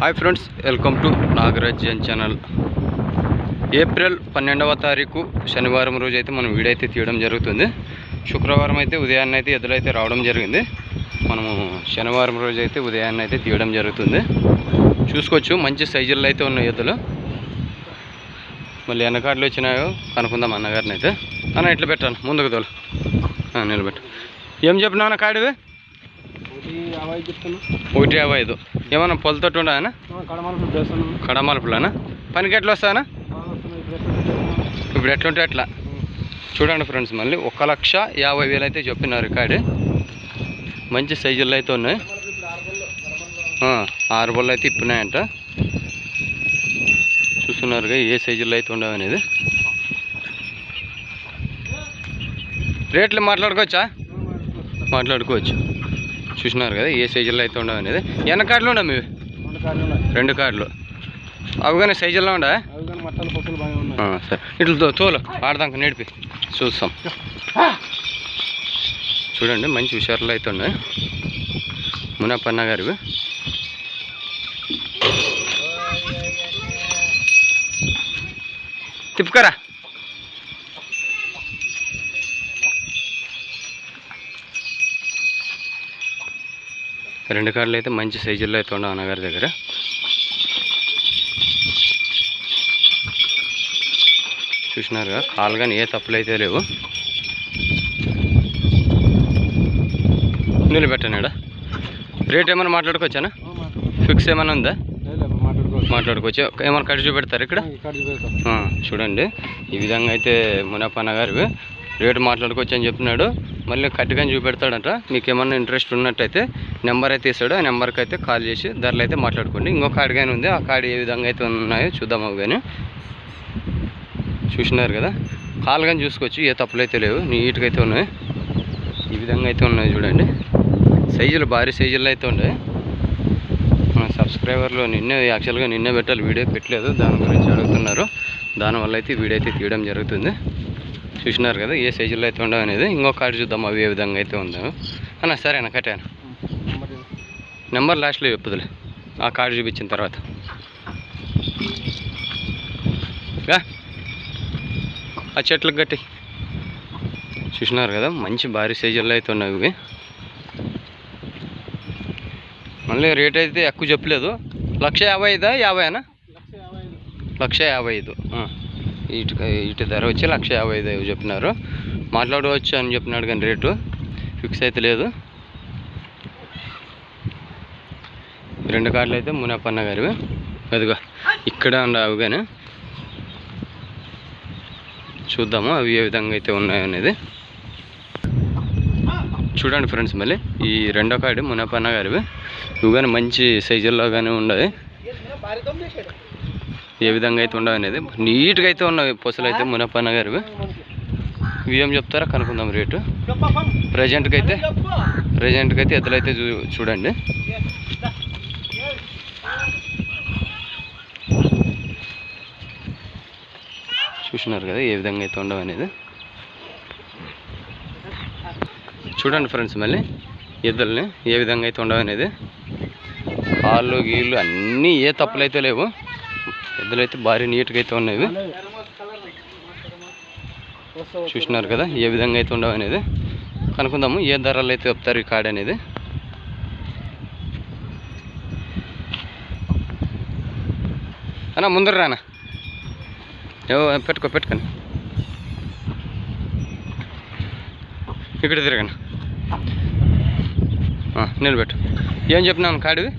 Hi friends, welcome to Nagaraj జన్ channel. April 12వ తారీఖు శనివారం రోజు అయితే మనం వీడియో అయితే తీయడం జరుగుతుంది. శుక్రవారం అయితే ఉదయాన్నే అయితే ఎద్దులైతే రావడం జరిగింది. మనము శనివారం రోజు అయితే ఉదయాన్నే అయితే తీయడం జరుగుతుంది. చూసుకోవచ్చు, మంచి సైజుల్లో అయితే ఉన్నాయి ఎద్దులు. మళ్ళీ ఎన్నకాడలు వచ్చినాయో కనుక్కుందాం అన్నగారిని అయితే. అన్న ఇట్లా పెట్టాను, ముందుకు తోలు నిలబెట్టు. ఏం చెప్పినా కాడివి? 1.55. ఏమన్నా పొలతోటి ఉండనా? కడమలుపులానా? పనికి ఎట్లా వస్తానా? ఇప్పుడు ఎట్లుంటే అట్లా. చూడండి ఫ్రెండ్స్, మళ్ళీ 1,50,000 అయితే చెప్పినారు రికార్డు. మంచి సైజుల్లో అయితే ఉన్నాయి. 6 బళ్ళు అయితే ఇప్పున్నాయంట. చూస్తున్నారుగా ఏ సైజుల్లో అయితే ఉండవు అనేది. రేట్లు మాట్లాడుకోవచ్చా? మాట్లాడుకోవచ్చు. చూసినారు కదా ఏ సైజుల్లో అయితే ఉండవు అనేది. ఎన్ని కార్డులు ఉండవు మీవి? 2 కార్డులు. అవి కానీ సైజుల్లో ఉండా? సరే, ఇట్లా తోలు ఆడదాక నేడిపి చూస్తాం. చూడండి, మంచి హుషారులు అయితే ఉన్నాయి. మునప్పన్న గారివి. తిప్పుకరా. రెండు కార్డులు అయితే మంచి సైజుల్లో అయితే ఉండవు అన్నగారి దగ్గర. చూసినారుగా, కాలు కానీ ఏ తప్పులు అయితే లేవు. నిలబెట్టానాడా? రేట్ ఏమైనా మాట్లాడుకోవచ్చానా? ఫిక్స్ ఏమైనా ఉందా? మాట్లాడుకోవచ్చు. ఏమైనా కట్ చూపెడతారు ఇక్కడ? చూడండి, ఈ విధంగా అయితే మునప్పన్న గారు రేటు మాట్లాడుకోవచ్చు అని చెప్పినాడు. మళ్ళీ కట్టుకొని చూపెడతాడంట. మీకు ఏమన్నా ఇంట్రెస్ట్ ఉన్నట్టయితే నెంబర్ అయితే ఇస్తాడు. ఆ నెంబర్కి అయితే కాల్ చేసి ధరలు అయితే మాట్లాడుకోండి. ఇంకో కార్డు కానీ ఉంది, ఆ కార్డు ఏ విధంగా అయితే ఉన్నాయో చూద్దాం. అవి కానీ చూసినారు కదా, కాలు కానీ చూసుకోవచ్చు, ఏ తప్పులు అయితే లేవు, నీట్గా అయితే ఉన్నాయి. ఈ విధంగా అయితే ఉన్నాయి. చూడండి, సైజులు భారీ సైజుల్లో అయితే ఉన్నాయి. మన సబ్స్క్రైబర్లు యాక్చువల్గా నిన్నే పెట్టాలి, వీడియో పెట్టలేదు, దాని గురించి అడుగుతున్నారు. దానివల్ల అయితే వీడియో అయితే తీయడం జరుగుతుంది. చూసినారు కదా ఏ సైజుల్లో అయితే ఉండవు అనేది. ఇంకో కార్డు చూద్దాం అవి ఏ విధంగా అయితే ఉందో అన్న. సరేనా, కట్టాను. నెంబర్ లాస్ట్లో చెప్పుదులే, ఆ కార్డు చూపించిన తర్వాత. ఆ చెట్లకు గట్టి. చూసినారు కదా, మంచి భారీ సైజుల్లో అయితే ఉన్నాయి ఇవి. మళ్ళీ రేట్ అయితే ఎక్కువ చెప్పలేదు. 1,55,000 50 1,55,000. ఇటు ధర వచ్చి 1,55,000 చెప్పినారు. మాట్లాడవచ్చు అని చెప్పినాడు, కానీ రేటు ఫిక్స్ అయితే లేదు. 2 కార్డులు అయితే మునప్పన్న గారివి. అదిగా ఇక్కడ ఉండవు కానీ చూద్దాము అవి ఏ విధంగా అయితే ఉన్నాయో అనేది. చూడండి ఫ్రెండ్స్, మళ్ళీ ఈ 2వ కార్డు మునప్పన్న గారివి. ఇవి కానీ మంచి సైజుల్లో కానీ ఉండవు. ఏ విధంగా అయితే ఉండవు అనేది. నీట్గా అయితే ఉన్నాయి పొసలు అయితే మునప్పన్న గారివి. ఇవి ఏం చెప్తారా కనుక్కుందాం రేటు. ప్రజెంట్కి అయితే ఎద్దులైతే చూడండి. చూసినారు కదా ఏ విధంగా అయితే ఉండవు అనేది. చూడండి ఫ్రెండ్స్, మళ్ళీ ఎద్దుల్ని ఏ విధంగా అయితే ఉండవు అనేది. కాళ్ళు గీళ్ళు అన్నీ ఏ తప్పులు అయితే లేవు. ఎద్దులు అయితే భారీ నీట్గా అయితే ఉన్నాయి. చూసినారు కదా ఏ విధంగా అయితే ఉండవు అనేది. కనుక్కుందాము ఏ ధరలు అయితే చెప్తారు ఈ కార్డు అనేది. అన్న ముందర రానా, పెట్టుకొని ఇక్కడ తిరగను. నిలబెట్టు. ఏం చెప్పినాను కార్డువి?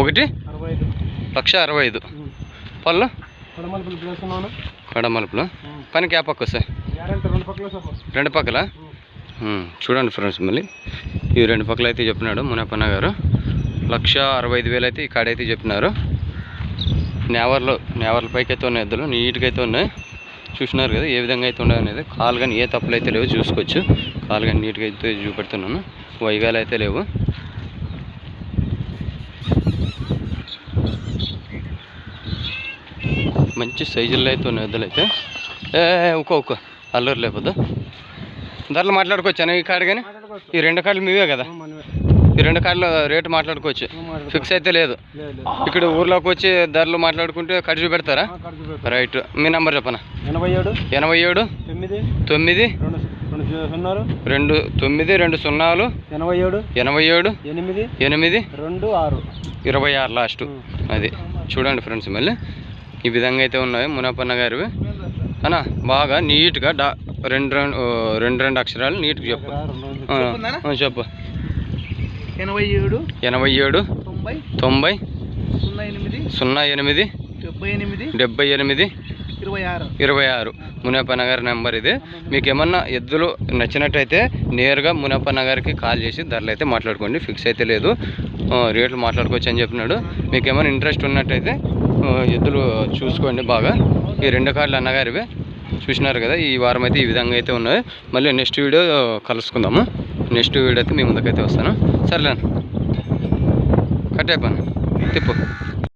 1,65,000. పళ్ళు కడమలుపులు. పనికి ఏ పక్క వస్తాయి? 2 పక్కల. చూడండి ఫ్రెండ్స్, మళ్ళీ ఈ 2 పక్కలు అయితే చెప్పినాడు మునప్పన్న గారు. 1,65,000 అయితే ఈ కాడ అయితే చెప్పినారు. నేవర్ల పైకి అయితే ఉన్నాయి ఎద్దులు, నీట్గా అయితే ఉన్నాయి. చూసినారు కదా ఏ విధంగా అయితే ఉండవు అనేది. కాలు కానీ ఏ తప్పులు అయితే లేవు, చూసుకోవచ్చు. కాలు కానీ నీట్గా అయితే చూపెడుతున్నాను. వైగాలు అయితే లేవు. మంచి సైజుల్లో అయితే ఉన్నాయి ఎద్దులు అయితే. ఉక్క అల్లూరు లేకపోద్దు. ధరలు మాట్లాడుకోవచ్చాను ఈ కార్డు కానీ. ఈ 2 కార్డులు మీవే కదా? ఈ ఈ 2 కార్డుల రేటు మాట్లాడుకోవచ్చు, ఫిక్స్ అయితే లేదు. ఇక్కడ ఊర్లోకి వచ్చి ధరలు మాట్లాడుకుంటే ఖర్చు పెడతారా? రైట్. మీ నెంబర్ చెప్పనా? 87 87 9 2 9 2 0 87 8 26 లాస్ట్. అది చూడండి ఫ్రెండ్స్, మళ్ళీ ఈ విధంగా అయితే ఉన్నాయి మునపన్న గారివి అన్న. బాగా నీట్గా రెండు అక్షరాలు నీట్గా చెప్పు. చెప్పు. 87 90 08 78 26 మునపన్న గారి నెంబర్ ఇది. మీకు ఏమన్నా ఎద్దులు నచ్చినట్టయితే నేరుగా మునపన్న గారికి కాల్ చేసి ధరలు అయితే మాట్లాడుకోండి, ఫిక్స్ అయితే లేదు, రేట్లు మాట్లాడుకోవచ్చు అని చెప్పినాడు. మీకు ఏమైనా ఇంట్రెస్ట్ ఉన్నట్టయితే ఎద్దులు చూసుకోండి బాగా. ఈ 2 కార్డులు అన్నగారివి చూసినారు కదా. ఈ వారం అయితే ఈ విధంగా అయితే ఉన్నాయి. మళ్ళీ నెక్స్ట్ వీడియో కలుసుకుందాము. నెక్స్ట్ వీడియో అయితే మీ ముందుకైతే వస్తాను. సరేలే, కట్ అయిపోయాను, తిప్పు.